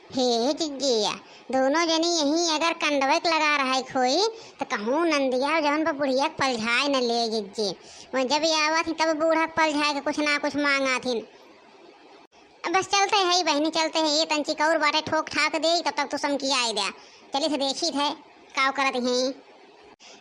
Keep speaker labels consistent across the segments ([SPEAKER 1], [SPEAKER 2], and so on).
[SPEAKER 1] हे जिज्जिया, दोनों जनी यही अगर कंडवक लगा रहा है खोई तो कहूँ नंदिया जवन पर बुढ़िया पलझाए न ले जिज्जी। वह जब ये आवा थी तब बूढ़ा पलझाए के कुछ ना कुछ मांगा थी। बस चलते है बहनी, चलते है। ये तंची कौर बाटे ठोक ठाक दे तब तक तो समकी आए दिया। चली से देखी थे काव करत हैं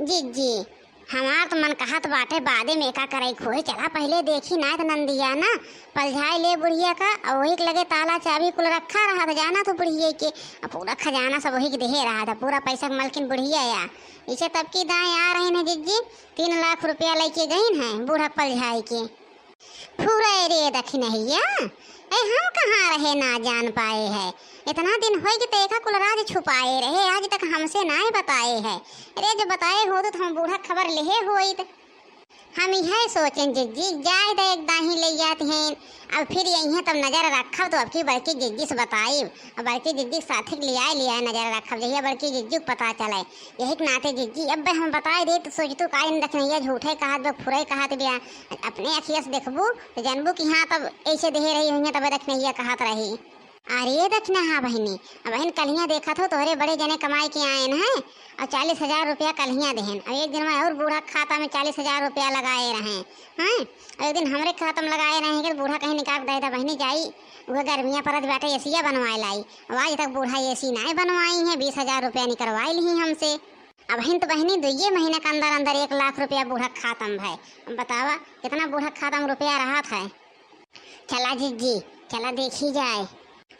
[SPEAKER 1] जिज्जी। हमार तो मन कहत बाटे बादे में का करे खोई, चला पहले देखी ना तो नंदिया ना पलझाई ले बुढ़िया का। और वही के लगे ताला चाबी कुल रखा रहा था, जाना तो बुढ़िया के पूरा खजाना सब वही के दे रहा था, पूरा पैसा का मलकिन बुढ़िया या। इसे तब की दाएँ आ रहे हैं जिज्जी, 3 लाख रुपया लेके गई हैं बूढ़ा पलझाई के। पूरा रे दखिनहिया हम कहाँ रहे ना जान पाए है। इतना दिन हो गए देखा कुल राज छुपाए रहे, आज तक हमसे ना बताए है। अरे जो बताए हो तो हम बूढ़ा खबर ले होई तो हम यह सोचें जिज्जी जाए तो एक दाही ले जाते हैं। अब फिर यही तब नजर रखब तो अब की बड़की जिज्जी से बताई। अब बड़की जिज्जी साथ लिया नजर रखब जहिया बड़की जिज्जी को पता चले। यही के नाते जिज्जी अब हम बताए दे तो सोच तू का रखनैया झूठे कहत फुरे कहत बिया। अपने अखिया से देखबू तो जानबू कि हाँ तब ऐसे दे रही हुई तब रखनैया कहत रही। अरे दक्षिणा हाँ बहनी, बहन कलियाँ देखा तो तोहरे बड़े जने कमाई के आए हैं और 40,000 रुपया कलियाँ देहन। और एक दिन में और बूढ़ा खाता में 40,000 रुपया लगाए रहे हैं। और एक दिन हमरे खाता में लगाए रहे कि बूढ़ा कहीं निकाल दे था बहनी जाई वह गर्मियाँ परत बैठे एसिया बनवाए लाई। और आज तक बूढ़ा एसी नहीं बनवाई है, 20,000 रुपया निकलवाई ली हमसे। अब बहन तो बहनी 2 महीने के अंदर अंदर 1 लाख रुपया बूढ़ा खाता में भाई। अब बतावा कितना बूढ़ा खाता में रुपया रहा था। चला जिज्जी चला देखी जाए।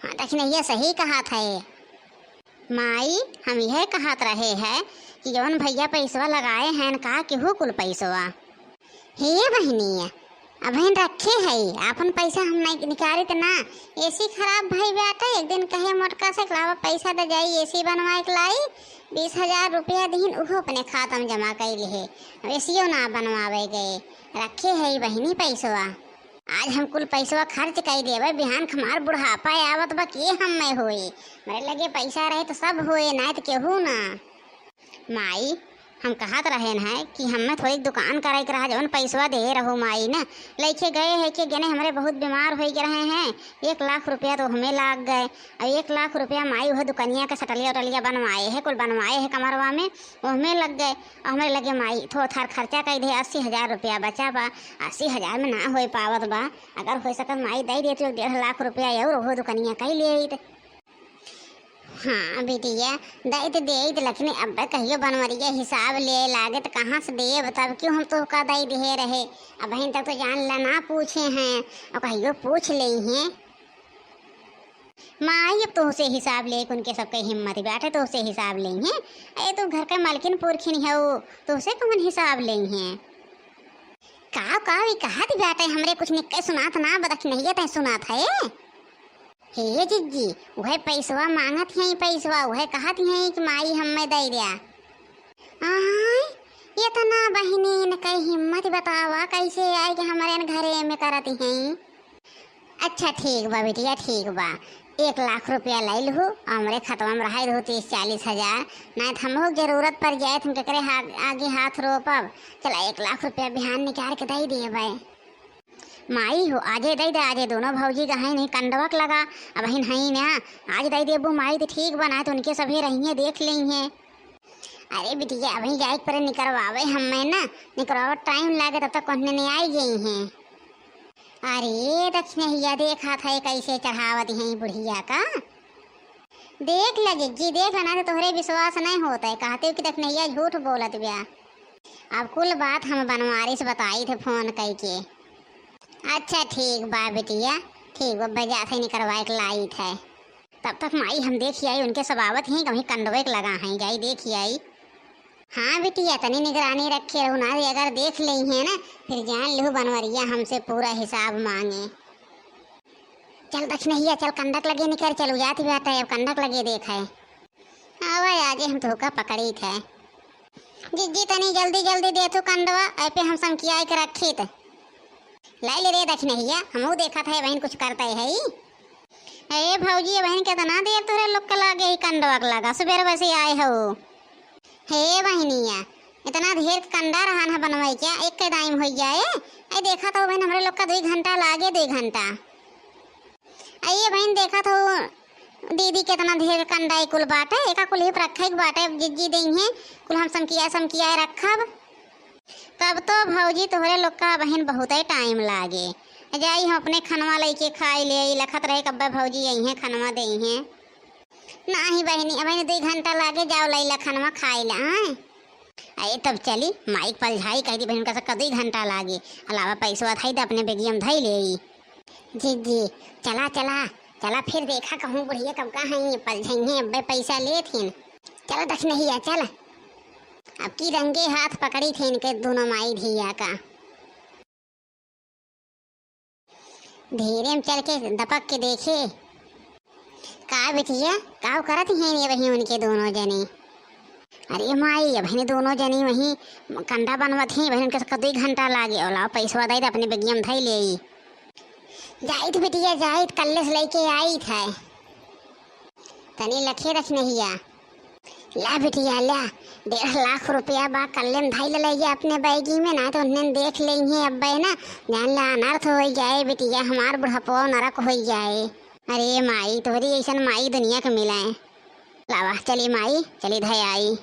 [SPEAKER 1] हाँ दक्षिण ये सही कहा था ये माई, हम यह कहत रहे हैं कि जवन भैया पैसवा लगाए हैं कहा कि हो कुल पैसवा हे बहनी अब बहन रखे है अपन पैसा हम नहीं निकाली तो ना एसी खराब भाई बेटा। एक दिन कहे मोटका से लावा पैसा दे जाई एसी बनवाए के लाई 20,000 रुपया दीन उहो अपने खाता में जमा कर लिए। एसीओ ना बनवावे गए रखे है बहनी पैसवा। आज हम कुल पैसा खर्च कर देवे, बिहान हमार बुढ़ापा आवत बा के हम में होई। मेरे लगे पैसा रहे तो सब होए ना तो केहू ना। माई हम कहत रहे हैं कि हमें थोड़ी दुकान करे के रहा जवन पैसा दे रहो माई ना लेके गए है कि गने हमारे बहुत बीमार हो रहे हैं। 1 लाख रुपया तो हमें लाग गए और 1 लाख रुपया माई वह दुकनिया का सटलिया उटलिया बनवाए है कुल बनवाए है कमरवा में वो हमें लग गए। और हमें लगे माई थोड़ा थार खर्चा कर दे 80,000 रुपया बचा बा। 80,000 में ना हो पावत बा, अगर हो सकत माई दे देती 1.5 लाख रुपया और वो दुकनिया कही ले। हाँ बेटिया दे तो दे लेकिन अब कहियो बनवरिया हिसाब ले लागे तो कहाँ से दे तब क्यों हम तो का दे दे रहे। अब बहन तक तो जान ला ना पूछे हैं और कहियो पूछ ले हैं माई। अब तो उसे हिसाब ले उनके सबके हिम्मत बैठे तो उसे हिसाब ले हैं। अरे तो घर का मालकिन पुरखिन है वो तो उसे कौन हिसाब ले हैं। का भी कहा थी बेटे हमरे कुछ निक्के सुनात ना बदख नहीं तय सुनात है। हे जिज्जी वह पैसवा मांगत है पैसवा वह कहत है कि माई हमें दे दिया। ये तो ना बहनी न कई हिम्मत बतावा कैसे आए कि हमारे घरे में करती हैं। अच्छा ठीक बा बेटिया ठीक बा 1 लाख रुपया ले लू हमारे खतवा में रहा 30-40,000 नहीं तो हम जरूरत पड़ जाए तुम केकरे आगे हाथ रोपब। चला 1 लाख रुपया बिहान निकाल के दे दिए भाई माई हो आजे दे दे। आजे दोनों भौजी का है नहीं कंडवक लगा अब बहन है ना आज दे देबू माई तो ठीक बना तो उनके सभी रही देख ली हैं। अरे बिटिया अभी जाए पर निकलवावे हमें ना निकलवा टाइम लगे तब तक कहने नहीं आई गई हैं। अरे दक्षिणहिया देखा था कैसे चढ़ावत है बुढ़िया का। देख ल जिज्जी देख लेना तो तोहरे विश्वास नहीं होता है कहते हो कि दक्षिणहिया झूठ बोलत बिया। अब कुल बात हम बनवारी से बताई थे फोन करके। अच्छा ठीक बा बेटिया ठीक बा बजा थे निकलवाए के लाई थे तब तक माई हम देखी आई उनके सबावत हैं कभी कंडवे लगा हैं जाई देखी आई। हाँ बेटिया तनी निगरानी रखे रहू ना अगर देख ली है ना फिर जान लू बनवरिया हमसे पूरा हिसाब मांगे। चल दक्षिणहिया चल कंडक लगे निकर चलू जाती बात है अब कंडक लगे देखा है। हाँ भाई आजे हम धोखा पकड़ी थे जिज्जी तनी जल्दी जल्दी दे तो कंडवा ऐपे हम समकिया के रखी थे लाई ले रे दक्षिणहिया हमू देखा था बहन कुछ करता है। अरे भौजी बहन कितना देर तोरे लोग के लागे ही कंडवा लगा सुबह वैसे आए हो। हे बहनिया इतना ढेर कंडा रहा ना बनवाई क्या एक के टाइम हो जाए। अरे देखा तो बहन हमारे लोग का 2 घंटा लागे 2 घंटा। अरे बहन देखा तो दीदी कितना ढेर कंडाई कुल बाटे एका कुल ही पर रखे बाटे जिज्जी देंगे कुल हम समकिया रखब तब तो भौजी तोहरे लोग का बहन बहुत ही टाइम लागे जाई हम अपने खनवा लेके खाई ले लखत रहे कब्बे भौजी यही है खनवा दे हैं नहीं बहनी 2 घंटा लागे जाओ लैला खनवा खाई ला अरे तब चली माइक पलझाई कह दी बहन का सकता 2 घंटा लागे अलावा पैसवा थई तो अपने बेगियम धई ले जी चला चला चला फिर देखा कहूँ बुढ़िया कब का है पलझेंगे अब्बे पैसा ले थीन चलो दस नहीं है चल अब की रंगे हाथ पकड़ी थी इनके दोनों माई धिया का धीरे में चल के दपक के देखे का बिटिया का करत हैं ये वही उनके दोनों जने अरे माई बहनी दोनों जनी वही कंडा बनवत ही बहन के 2 घंटा लागे और पैसा दे अपने बेगियम धई ले जाइत बिटिया जाइत कल्ले से लेके आई था तनी लखे रख नहीं ला बिटिया ला 1.5 लाख रुपया बा कल्ले में धई ले अपने बैगी में ना तो उन्हें देख लेंगे अब्बे ना जान ला अनर्थ हो जाए बिटिया हमार बुढ़ापो नरक हो जाए अरे माई तोहरी ऐसा माई दुनिया के मिला है लावा चली माई चली धई आई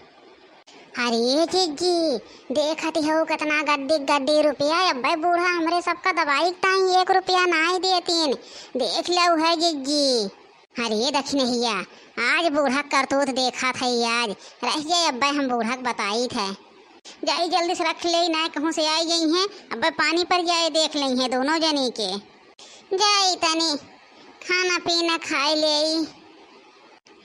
[SPEAKER 1] अरे जीजी देखती हो कितना गड्डी रुपया अब्बे बूढ़ा हमरे सबका दवाई ताई 1 रुपया ना ही देतीन देख लो है जीजी अरे दक्षिणहिया आज बूढ़ा करतूत देखा था आज रह जाए अब्बे हम बूढ़ा बताई थे जाई जल्दी से रख ले ना कहूँ से आई गई हैं अब्बे पानी पर जाए देख ली हैं दोनों जनी के जाई तनी खाना पीना खाई ले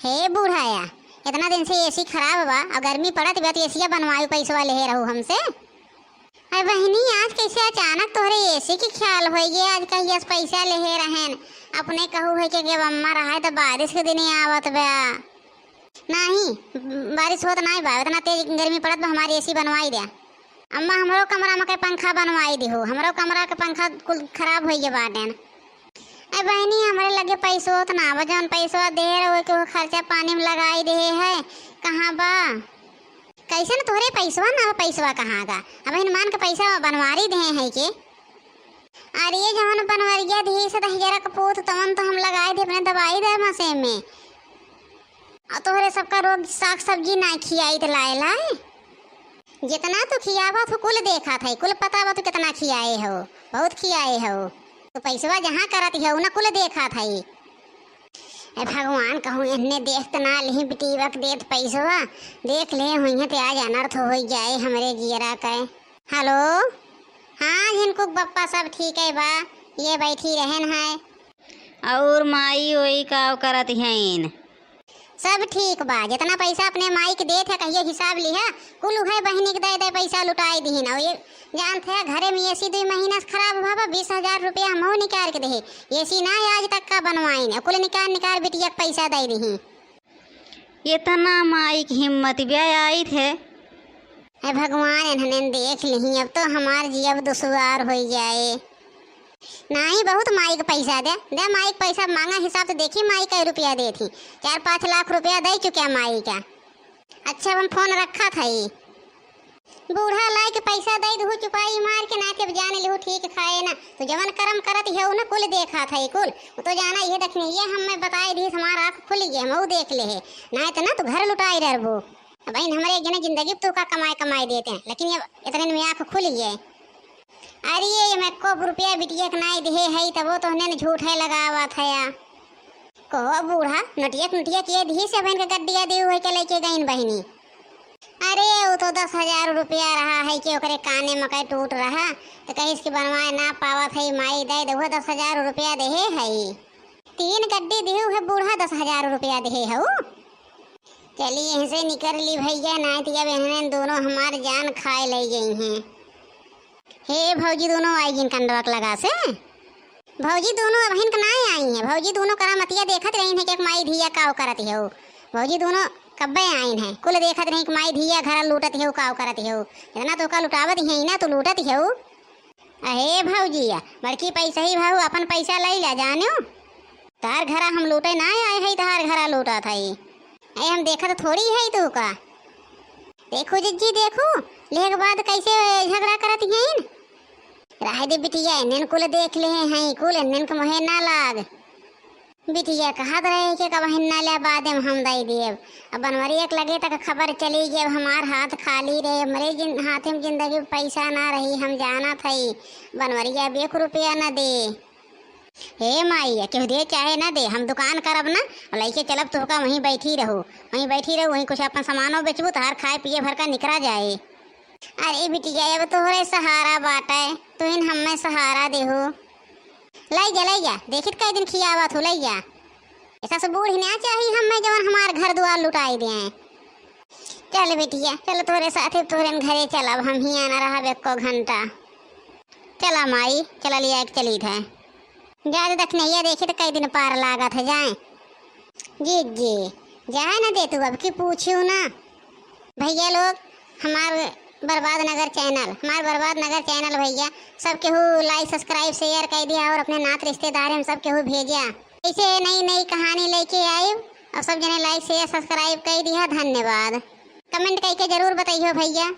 [SPEAKER 1] हे बूढ़ाया इतना दिन से एसी खराब बा और गर्मी पड़त बा तो एसिया बनवायु पैसा ले रहू हमसे अरे बहनी आज कैसे अचानक तोहरे एसी की ख्याल हो गए आज कहिए पैसा ले रहें अपने कहू है कि अम्मा रहा तो बारिश के दिन आवत बा नहीं बारिश होत नहीं बा इतना तेज गर्मी पड़त बा हमारी एसी बनवाई दे अम्मा हमरो कमरा में के पंखा बनवाई दी हो हमरो कमरा के पंखा कुल खराब हो गए बाटे अरे बहनी हमारे लगे पैसो तो ना जौन पैसा दे रहे हो खर्चा पानी में लगाई दे है कहाँ बा कैसे ना तोहरे पैसवा ना पैसवा कहाँ का अब मान के पैसा बनवारी दे है के अरे ये जवन बनवरिया दी से 10,000 का पोत तवन तो हम लगाए थे अपने दवाई दे मसे में और तोहरे सबका रोग साग सब्जी ना खियाई तो लाए जितना तो खियावा तो कुल देखा था कुल पता बा तो कितना खियाए हो बहुत खियाए हो तो पैसवा जहाँ करत हो ना कुल देखा था भगवान कहूँ इन्हें देख ना ली बिटी वक्त देत पैसवा देख ले हुई तो आज अनर्थ हो जाए हमारे जियरा का हेलो हाँ जिनको पप्पा सब ठीक है बा ये बैठी रहन है
[SPEAKER 2] और माई वही का करत हैं
[SPEAKER 1] सब ठीक बा जितना पैसा अपने माई के देते कहिए हिसाब लिहा कुल है बहनी के दे पैसा लुटाई दीन और ये जानते हैं घरे में एसी 2 महीना से खराब हुआ 20,000 रुपया हम निकाल के दे एसी ना आज तक का बनवाई कुल निकाल बिटिया पैसा दे दी
[SPEAKER 2] इतना माई की हिम्मत भी आई थे
[SPEAKER 1] भगवान इन्होंने देख ली अब तो हमार जीव दुश्वार हो जाए नहीं बहुत माई का पैसा दे माई का पैसा मांगा हिसाब से देखी माई का रुपया दे थी 4-5 लाख रुपया दे चुके माई का अच्छा हम फोन रखा था ही बूढ़ा लाई के पैसा दे दू चुपाई मार के नाते जाने लू ठीक खाए ना तो जवन कर्म करत है ना कुल देखा था कुल तो जाना ये देखने ये हमें बताई दी हमारा आँख खुल गया हम देख ले है ना तो ना तो घर लुटाई रहो भाई हमारे जने जिंदगी तो का कमाई देते हैं लेकिन ये इतने में आँख खुल गए अरे ये मैं को रुपया बिटिया के नाई दे है तब वो तो उन्हें झूठ है लगावा था या कहो बूढ़ा नटिया किए दी से बहन के गड्डिया दे हुए के लेके गई बहनी अरे वो तो 10,000 रुपया रहा है कि ओकरे काने मकई टूट रहा तो कहीं इसकी बनवाए ना पावा था माई दे दे 10,000 रुपया दे है 3 गड्डी दे है बूढ़ा 10,000 रुपया दे है चलिए यहीं से निकल ली भैया ना तो जब इन्होंने दोनों हमार जान खाए ले गई हैं हे भौजी दोनों आई जिन कंडवक लगा से भौजी दोनों बहन का ना आई हैं भौजी दोनों करामतिया देखत रही हैं कि माई धिया काव करत हो भौजी दोनों कब्बे आई हैं कुल देखत रही कि माई धिया घर लूटत हो काव करत हो इतना तो का लुटावत है ना तो लूटत हो अहे भौजी बड़की पैसा ही भाऊ अपन पैसा ले ला जानो तार घरा हम लूटे ना आए है तार घरा लूटा था अरे हम देखा तो थोड़ी है तू का देखो जिज्जी देखो ले के बाद कैसे झगड़ा करती हैं राह दे बिटिया इन्हें कुल देख ले हैं कुल इन्हें के मोहे ना लाग बिटिया कहत रहे कि कब हिन्ना ले बाद में हम दई देव। अब बनवरी एक लगे तक खबर चली गई, अब हमार हाथ खाली रहे, हमारे हाथ में जिंदगी में पैसा ना रही, हम जाना थई बनवरिया अब 1 रुपया न दे। हे माई केहू दे चाहे ना दे, हम दुकान करब ना और लइके चलब तुहका वहीं बैठी रहो, वहीं कुछ अपन सामानों बेचबू तो हर खाए पिए भर का निकरा जाए। अरे बिटिया अब तोहरे सहारा बाटे, तुहिन हमें सहारा देहो। लाई जा देखित कई दिन खियावत हो लाई जा। ऐसा से बूढ़ ना चाहिए हमें जवन हमार घर द्वार लुटाई दे। चल बिटिया चल तोरे साथे तोरे घरे चलब, हम ही आना रहा 1 घंटा। चला माई चला लिया एक चली थे ज्यादा तक नहीं देखी तो कई दिन पार लागत है जाए। जी जाए ना दे तू अब की पूछू ना। भैया लोग हमार बर्बाद नगर चैनल भैया सब केहू लाइक सब्सक्राइब शेयर कर दिया और अपने नात रिश्तेदार हम सब केहू भेजा। ऐसे नई कहानी लेके आए और सब जने लाइक शेयर सब्सक्राइब कर दिया। धन्यवाद। कमेंट करके जरूर बताइए भैया।